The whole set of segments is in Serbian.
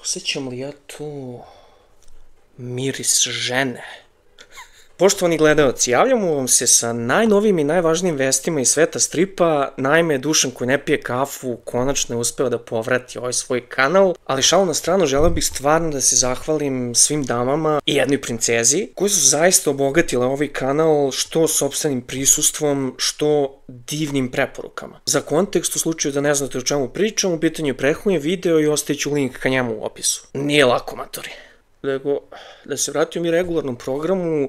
Osjećam li ja tu miris žene? Poštovani gledalci, javljamo vam se sa najnovijim i najvažnijim vestima iz sveta stripa. Naime, Dušan koji ne pije kafu konačno je uspeo da povrati ovaj svoj kanal, ali šalu na stranu, želeo bih stvarno da se zahvalim svim damama i jednoj princezi koji su zaista obogatile ovaj kanal što sopstvenim prisustvom, što divnim preporukama. Za kontekst, u slučaju da ne znate o čemu pričam, u pitanju je prethodni video i ostaviću link ka njemu u opisu. Nije lako, matori. Da se vratio mi regularnom programu,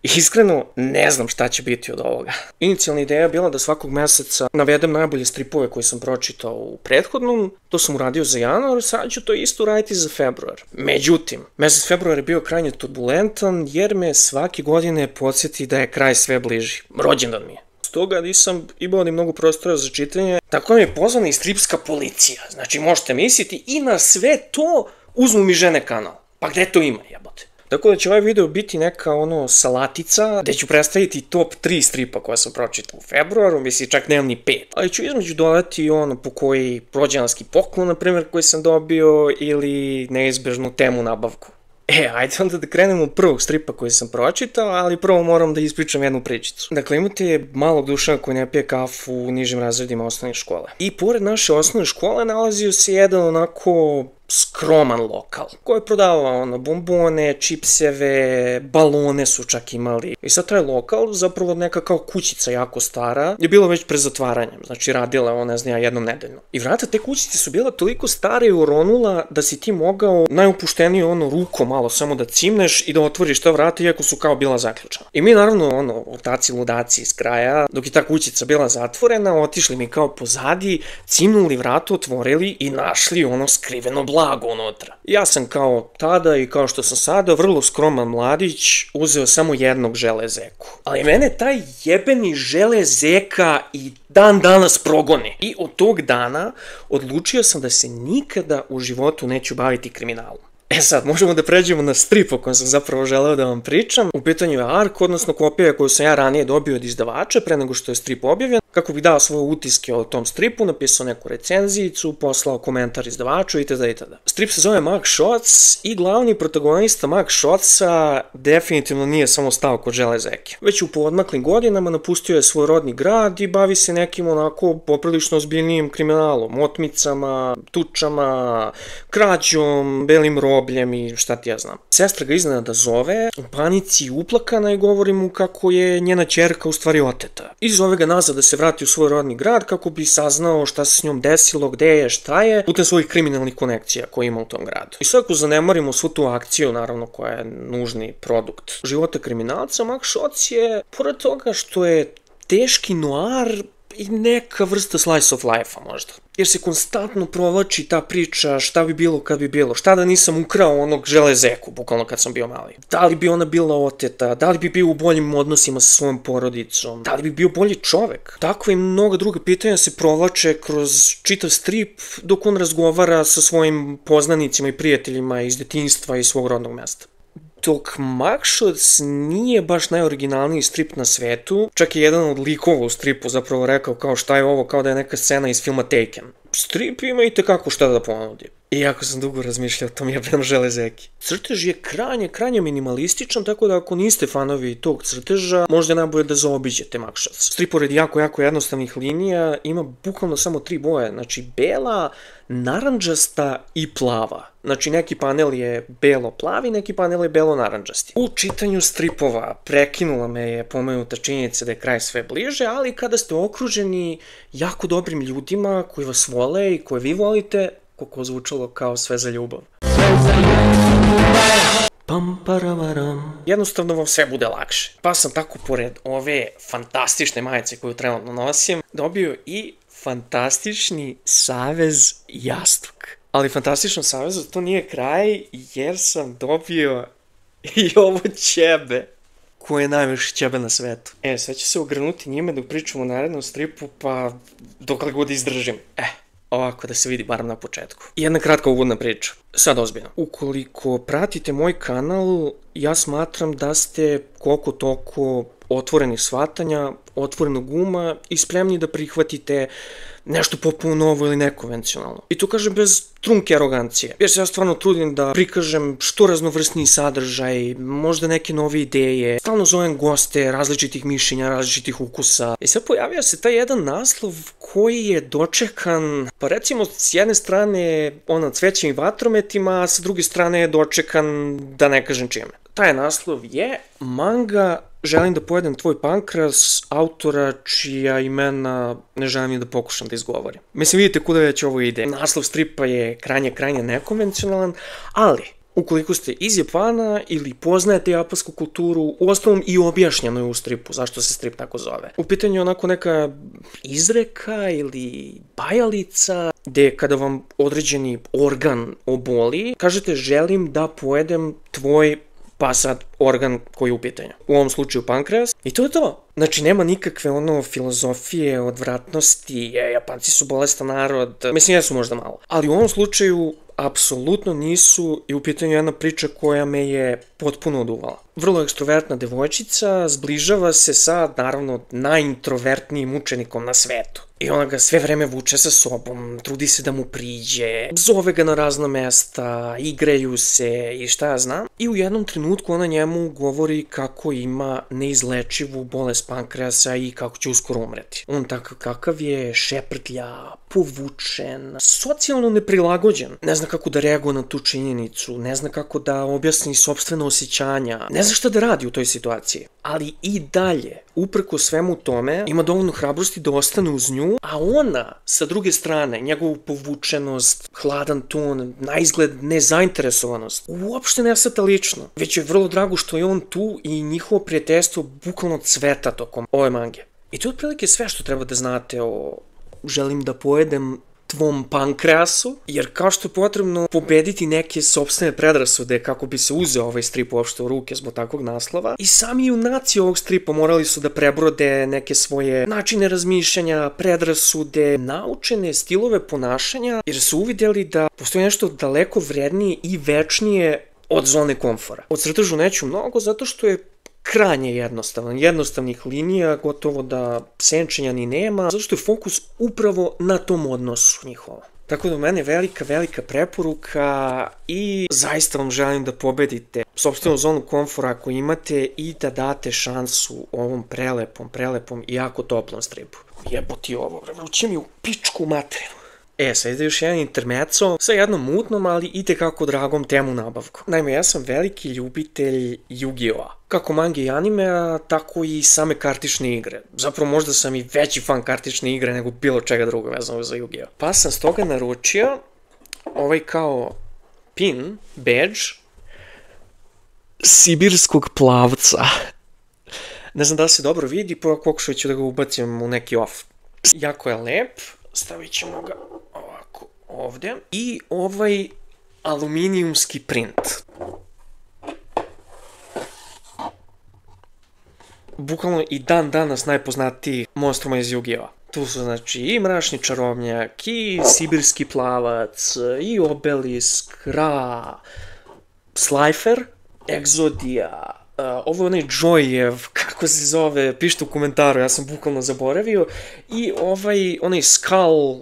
iskreno ne znam šta će biti od ovoga. Inicijalna ideja je bila da svakog meseca navedem najbolje stripove koje sam pročitao u prethodnom, to sam uradio za januar, sad ću to isto uraditi za februar. Međutim, mesec februar je bio krajnje turbulentan jer me svake godine podsjeti da je kraj sve bliži. Rođendan mi je. Stoga nisam imao ni mnogo prostora za čitanje, tako da mi je pozvana i stripska policija. Znači možete misliti i na sve to uzmu mi žene kanal. Pa gde to ima, jebote? Tako da će ovaj video biti neka salatica, gde ću predstaviti top 3 stripa koja sam pročitao u februaru, mislim čak nemam ni 5. Ali ću između dodati po koji rođendanski poklon, na primjer, koji sam dobio, ili neizbežnu temu nabavku. Ajde onda da krenemo od prvog stripa koji sam pročitao, ali prvo moram da ispričam jednu pričicu. Dakle, imate malog Dušana koji ne pije kafu u nižim razredima osnovne škole. I pored naše osnovne škole nalazio se jedan onako skroman lokal koji je prodavao bombone, čipseve, balone su čak imali. I sad taj lokal, zapravo neka kao kućica jako stara, je bilo već pre zatvaranjem, znači radila je ne znam ja, jednom nedeljno. I vrata te kućice su bila toliko stare i uronula da si ti mogao najupuštenije rukom malo samo da cimneš i da otvoriš ta vrata iako su kao bila zaključana. I mi naravno ortaci ludaci iz kraja, dok je ta kućica bila zatvorena, otišli mi kao pozadi, cimnuli vrata, otvorili i našli skriveno blago unutra. Ja sam kao tada i kao što sam sada vrlo skroman mladić uzeo samo jednog železeku. Ali mene taj jebeni železeka i dan danas progoni. I od tog dana odlučio sam da se nikada u životu neću baviti kriminalom. Sad, možemo da pređemo na strip o kojem sam zapravo želeo da vam pričam. U pitanju je ARK, odnosno kopija koju sam ja ranije dobio od izdavača pre nego što je strip objavljen. Kako bih dao svoje utiske o tom stripu, napisao neku recenzijicu, poslao komentar izdavaču itd. Strip se zove Max Shots i glavni protagonista Max Shotsa definitivno nije samo stao kod železeke. Već u poodmaklim godinama napustio je svoj rodni grad i bavi se nekim poprilično ozbiljnijim kriminalom, otmicama, tučama, krađom, belim robljem i šta ti ja znam. Sestra ga iznenada zove, u panici uplakana i govori mu kako je njena ćerka u stvari oteta. I zove ga nazad da se vrati u svoj rodni grad kako bi saznao šta se s njom desilo, gde je, šta je, putem svojih kriminalnih konekcija koje ima u tom gradu. I sad ako zanemarimo svu tu akciju, naravno koja je nužni produkt života kriminalca, Max Shots je, pored toga što je teški noir, i neka vrsta slice of life-a možda. Jer se konstantno provlači ta priča šta bi bilo kad bi bilo, šta da nisam ukrao onog železeku, bukvalno kad sam bio mali. Da li bi ona bila oteta, da li bi bio u boljim odnosima sa svojom porodicom, da li bi bio bolji čovek. Takve i mnoga druga pitanja se provlače kroz čitav strip dok on razgovara sa svojim poznanicima i prijateljima iz detinjstva i svog rodnog mesta. Dok Max Shots nije baš najoriginalniji strip na svetu, čak je jedan od likova u stripu zapravo rekao kao šta je ovo, kao da je neka scena iz filma Taken. Strip ima i tekako šta da ponudi. Iako sam dugo razmišljao o tom jebenom železeki. Crtež je krajnje minimalističan, tako da ako niste fanovi tog crteža, možda je najbolje da zaobiđete Max Shots. Strip pored jako jednostavnih linija ima bukvalno samo 3 boje, znači bela, narandžasta i plava. Znači neki panel je belo-plavi, neki panel je belo-narandžasti. U čitanju stripova prekinula me je pomenuta činjenica da je kraj sve bliže, ali kada ste okruženi jako dobrim ljudima koji vas vole i koje vi volite, koliko zvučalo kao sve za ljubav. Jednostavno vam sve bude lakše. Pa sam tako pored ove fantastične majice koju trenutno nosim, dobio i fantastični savez jastuk. Ali fantastičnom savezu to nije kraj jer sam dobio i ovo ćebe koje je najviše ćebe na svetu. Sad ću se ogrnuti njime dok pričam o narednom stripu pa dokle god izdržim. Ovako da se vidi barem na početku. Jedna kratka uvodna priča. Sad ozbiljno. Ukoliko pratite moj kanal, ja smatram da ste koliko toliko otvorenih shvatanja otvorenog uma i spremni da prihvatite nešto potpuno novo ili nekonvencionalno. I to kažem bez trunke arogancije, jer se ja stvarno trudim da prikažem što raznovrsniji sadržaj, možda neke nove ideje, stalno zovem goste različitih mišljenja, različitih ukusa. I sad pojavio se taj jedan naslov koji je dočekan, pa recimo s jedne strane cvećem i vatrometima, a sa druge strane je dočekan da ne kažem čime. Taj naslov je Manga Želim da pojedem tvoj pankreas, autora čija imena ne želim ni da pokušam da izgovorim. Mislim, vidite kuda već ovo ide. Naslov stripa je krajnje nekonvencionalan, ali ukoliko ste iz Japana ili poznajete japansku kulturu, uostalom i objašnjeno je u stripu zašto se strip tako zove. U pitanju je onako neka izreka ili bajalica gde kada vam određeni organ oboli, kažete želim da pojedem tvoj pa sad organ koji je u pitanju. U ovom slučaju pankreas. I to je to. Znači, nema nikakve filozofije, odvratnosti, Japanci su bolestan narod, mislim, jesu možda malo. Ali u ovom slučaju apsolutno nisu i u pitanju jedna priča koja me je potpuno oduvala. Vrlo ekstrovertna devojčica zbližava se sa, naravno, najintrovertnijim učenikom na svetu. I ona ga sve vreme vuče sa sobom, trudi se da mu priđe, zove ga na razna mesta, igraju se i šta ja znam. I u jednom trenutku ona njemu govori kako ima neizlečivu bolest pankreasa i kako će uskoro umreti. On takav kakav je, šeprtlja, povučen, socijalno neprilagođen. Ne zna kako da reaguje na tu činjenicu, ne zna kako da objasni sopstvena osjećanja, ne zna šta da radi u toj situaciji. Ali i dalje, uprko svemu tome, ima dovoljno hrabrosti da ostane uz nju, a ona, sa druge strane, njegovu povučenost, hladan ton, naizgled nezainteresovanost, uopšte ne shvata lično, već je vrlo drago što je on tu i njihovo prijateljstvo bukvalno cveta tokom ove mange. I to je otprilike sve što treba da znate o želim da pojedem tvom pankreasu, jer kao što je potrebno pobediti neke sopstvene predrasude kako bi se uzeo ovaj strip uopšte u ruke zbog takvog naslova, i sami junaci ovog stripa morali su da prebrode neke svoje načine razmišljanja, predrasude, naučene stilove ponašanja, jer su uvidjeli da postoji nešto daleko vrednije i večnije od zone komfora. Ocrtežu neću mnogo zato što je krajnje jednostavan, jednostavnih linija, gotovo da senčenja ni nema, zato što je fokus upravo na tom odnosu njihovom. Tako da u mene velika preporuka i zaista vam želim da pobedite sopstvenu zonu komfora ako imate i da date šansu ovom prelepom i jako toplom stripu. Jeboti ovo, vruće mi u pičku materinu. Sad ide još jedan intermezzo sa jednom mutnom, ali itekako dragom temu nabavku. Naime, ja sam veliki ljubitelj Yu-Gi-Oh-a. Kako mange i animea, tako i same kartične igre. Zapravo možda sam i veći fan kartične igre nego bilo čega drugo vezano za Yu-Gi-Oh. Pa sam stoga naručio ovaj kao pin, badge, sibirskog plavca. Ne znam da se dobro vidi, pokušat ću da ga ubacim u neki off. Jako je lep, stavit ćemo ga ovako ovdje. I ovaj aluminijumski print. Bukvalno i dan danas najpoznatiji monstruma iz Yu-Gi-Oh! Tu su znači i mračni čarobnjak, i sibirski plavac, i obelisk, Ra, Slifer, Exodia, ovo je onaj Joyev, kako se zove, pišite u komentaru, ja sam bukvalno zaboravio, i onaj Skull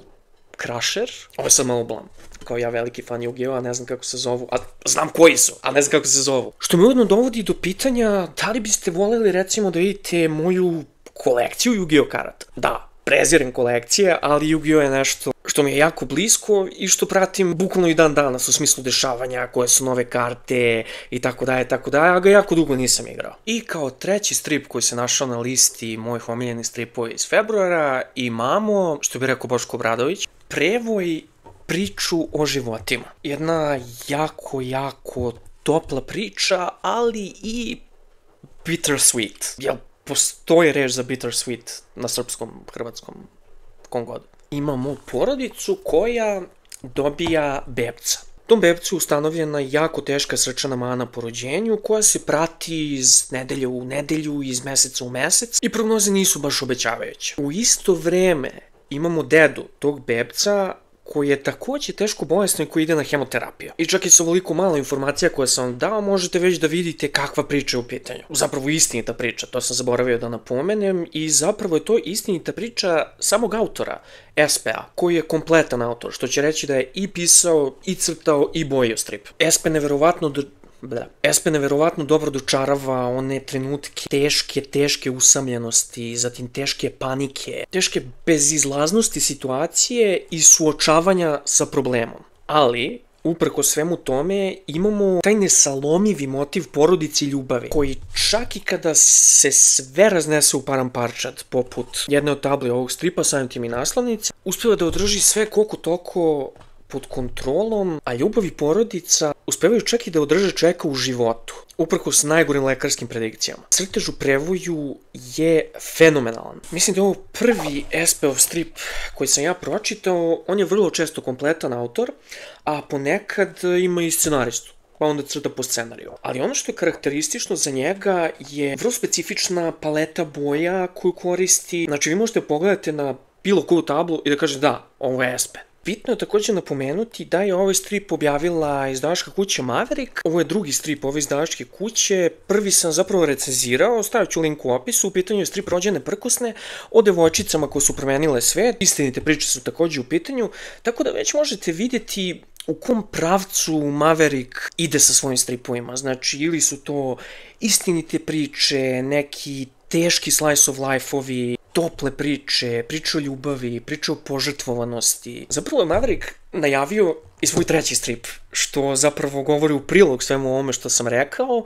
Crusher, ovo je sad malo blam, kao ja veliki fan Yu-Gi-Oh, a ne znam kako se zovu, a znam koji su, a ne znam kako se zovu. Što me ujedno dovodi do pitanja, da li biste voljeli recimo da vidite moju kolekciju Yu-Gi-Oh karata? Da, prezirem kolekcije, ali Yu-Gi-Oh je nešto što mi je jako blisko i što pratim bukvalno i dan danas u smislu dešavanja, koje su nove karte i tako dalje, a ga jako dugo nisam igrao. I kao treći strip koji se našao na listi mojih omiljenih stripova iz februara imamo, što bi rekao Boško Obradović, Prevoj priču o životima. Jedna jako topla priča, ali i bittersweet. Jel postoji reč za bittersweet na srpskom, hrvatskom, kom god? Imamo porodicu koja dobija bebca. Tom bebcu je ustanovljena jako teška srčana mana po rođenju koja se prati iz nedelje u nedelju, iz meseca u mesec i prognoze nisu baš obećavajuće. U isto vreme imamo dedu tog bebca koji je takođe teško bolestan i koji ide na hemoterapiju. I čak i sa ovoliko malo informacija koje sam vam dao, možete već da vidite kakva priča je u pitanju. Zapravo istinita priča, to sam zaboravio da napomenem, i zapravo je to istinita priča samog autora SP-a, koji je kompletan autor, što će reći da je i pisao, i crtao, i bojio strip. SP neverovatno dobro dočarava one trenutke teške usamljenosti, zatim teške panike, teške bezizlaznosti situacije i suočavanja sa problemom. Ali, uprko svemu tome, imamo taj nesalomivi motiv porodice i ljubavi, koji čak i kada se sve raznese u paramparčad, poput jedne od tabli ovog stripa, samim tim i naslovnice, uspeva da održi sve koliko toliko pod kontrolom, a ljubav i porodica uspevaju čak i da održe čoveka u životu, uprkos najgorim lekarskim predikcijama. Crtež u prevoju je fenomenalan. Mislim da je ovo prvi SP-ov strip koji sam ja pročitao, on je vrlo često kompletan autor, a ponekad ima i scenaristu, pa onda crta po scenariju. Ali ono što je karakteristično za njega je vrlo specifična paleta boja koju koristi. Znači, vi možete pogledati na bilo koju tablu i da kažete da, ovo je SP. Bitno je također napomenuti da je ovaj strip objavila izdavačka kuća Maverick. Ovo je drugi strip ove izdavačke kuće. Prvi sam zapravo recenzirao, stavit ću link u opisu. U pitanju je strip Rođene prkosne o devojčicama koje su promenile svet. Istinite priče su također u pitanju, tako da već možete vidjeti u kom pravcu Maverick ide sa svojim stripovima. Znači, ili su to istinite priče, neki teški slice of life-ovi, tople priče, priče o ljubavi, priče o požrtvovanosti. Zapravo je Maverick najavio i svoj treći strip, što zapravo govori u prilog svemu ovome što sam rekao.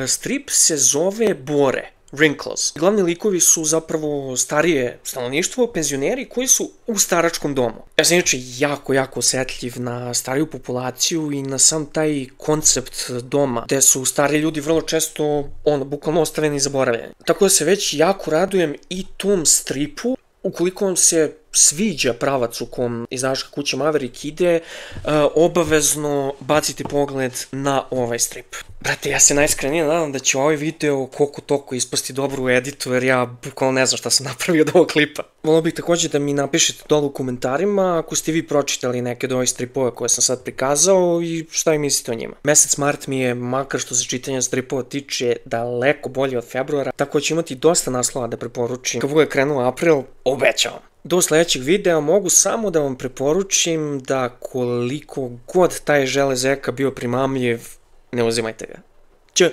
Strip se zove Bore, Wrinkles. Glavni likovi su zapravo starije stanovništvo, penzioneri koji su u staračkom domu. Ja sam inače jako osetljiv na stariju populaciju i na sam taj koncept doma, gde su stari ljudi vrlo često, bukvalno ostavljeni i zaboravljeni. Tako da se već jako radujem i tom stripu. Ukoliko vam se sviđa pravac u kom izdavačka kuća Maverick ide, obavezno bacite pogled na ovaj strip. Brate, ja se najiskrenije nadam da će ovaj video koliko toliko ispasti dobro u editu, jer ja bukvalno ne znam šta sam napravio od ovog klipa. Volio bih također da mi napišete dole u komentarima ako ste vi pročitali neke od ovih stripova koje sam sad prikazao i šta vi mislite o njima. Mesec mart mi je, makar što se čitanja stripova tiče, daleko bolje od februara, tako će imati dosta naslova da preporučim. Kad bude krenuo april, obećavam. Do sledećeg videa mogu samo da vam preporučim da koliko god taj železeka bio primamljiv, ne uzimajte ga. Ć!